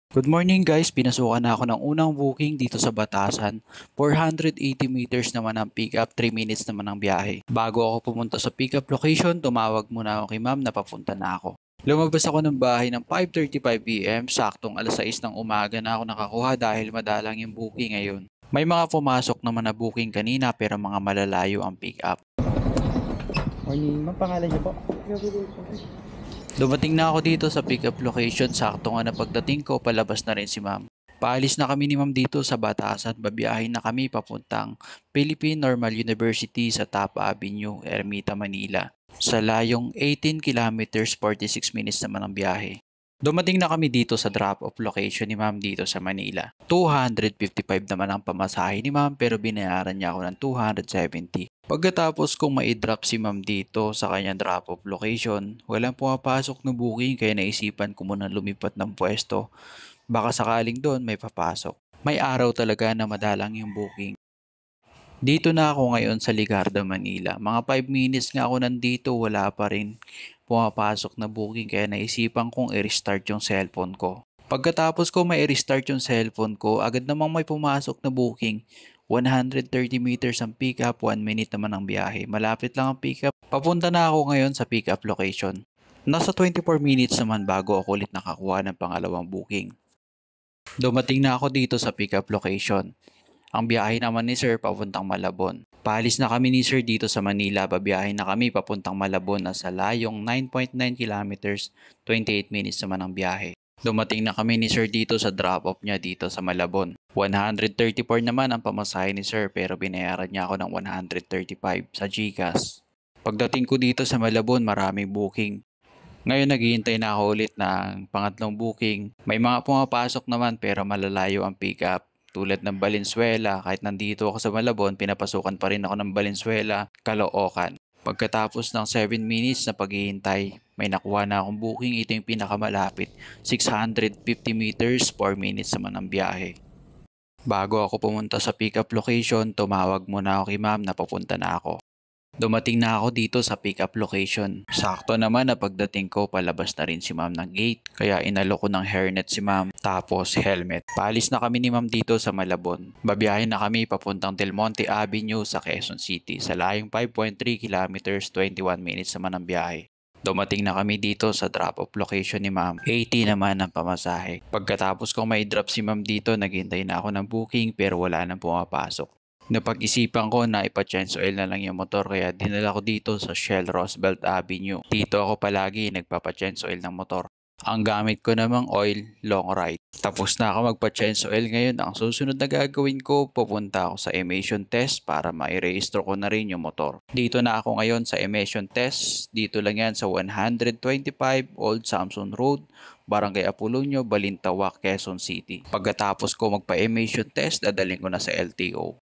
Good morning guys, pinasukan na ako ng unang booking dito sa Batasan. 480 meters naman ang pick-up, 3 minutes naman ang biyahe. Bago ako pumunta sa pick-up location, tumawag muna ako kay ma'am na papunta na ako. Lumabas ako ng bahay ng 5:35 PM, saktong alas 6 ng umaga na ako nakakuha dahil madalang yung booking ngayon. May mga pumasok naman na booking kanina pero mga malalayo ang pick-up. Morning, ma'am, pangalan niyo po? Dumating na ako dito sa pick-up location, sakto nga na pagdating ko, palabas na rin si ma'am. Paalis na kami ni ma'am dito sa Batasan, babiyahin na kami papuntang Philippine Normal University sa Top Avenue, Ermita, Manila. Sa layong 18 kilometers 46 minutes naman ang biyahe. Dumating na kami dito sa drop-off location ni ma'am dito sa Manila. 255 naman ang pamasahe ni ma'am pero binayaran niya ako ng 270. Pagkatapos kong ma-drop si ma'am dito sa kanyang drop-off location, walang pumapasok na booking kaya naisipan ko muna lumipat ng pwesto. Baka sakaling doon may papasok. May araw talaga na madalang yung booking. Dito na ako ngayon sa Ligarda, Manila. Mga 5 minutes nga ako nandito, wala pa rin pumapasok na booking kaya naisipan kong i-restart yung cellphone ko. Pagkatapos ko ma-restart yung cellphone ko, agad namang may pumasok na booking. 130 meters ang pick-up, 1 minute naman ang biyahe. Malapit lang ang pick-up. Papunta na ako ngayon sa pick-up location. Nasa 24 minutes naman bago ako ulit nakakuha ng pangalawang booking. Dumating na ako dito sa pick-up location. Ang biyahe naman ni Sir papuntang Malabon. Paalis na kami ni Sir dito sa Manila, babiyahe na kami papuntang Malabon na sa layong 9.9 kilometers, 28 minutes naman ang biyahe. Dumating na kami ni Sir dito sa drop-off niya dito sa Malabon. 134 naman ang pamasahe ni Sir pero binayaran niya ako ng 135 sa GCash. Pagdating ko dito sa Malabon, maraming booking. Ngayon naghihintay na ako ulit ng pangatlong booking. May mga pumapasok naman pero malalayo ang pick-up. Tulad ng Valenzuela, kahit nandito ako sa Malabon, pinapasukan pa rin ako ng Valenzuela, Caloocan. Pagkatapos ng 7 minutes na paghihintay, may nakuha na akong booking. Ito yung pinakamalapit, 650 meters, 4 minutes naman ang biyahe. Bago ako pumunta sa pick-up location, tumawag muna ako kay ma'am na papunta na ako. Dumating na ako dito sa pick-up location. Sakto naman na pagdating ko, palabas na rin si ma'am ng gate. Kaya inalo ko ng hairnet si ma'am, tapos helmet. Paalis na kami ni ma'am dito sa Malabon. Babiyahin na kami papuntang Del Monte Avenue sa Quezon City. Sa layong 5.3 kilometers, 21 minutes naman ang biyahe. Dumating na kami dito sa drop-off location ni ma'am. 80 naman ang pamasahe. Pagkatapos kong may drop si ma'am dito, naghintay na ako ng booking pero wala nang pumapasok. Napag-isipan ko na ipa-change oil na lang yung motor kaya dinala ko dito sa Shell Roosevelt Avenue. Dito ako palagi nagpapa-change oil ng motor. Ang gamit ko namang oil, long ride. Tapos na ako magpa-change oil ngayon. Ang susunod na gagawin ko, pupunta ako sa emission test para ma-rehistro ko na rin yung motor. Dito na ako ngayon sa emission test. Dito lang yan sa 125 Old Samson Road, Barangay Apolonio, Balintawak, Quezon City. Pagkatapos ko magpa-emission test, dadalhin ko na sa LTO.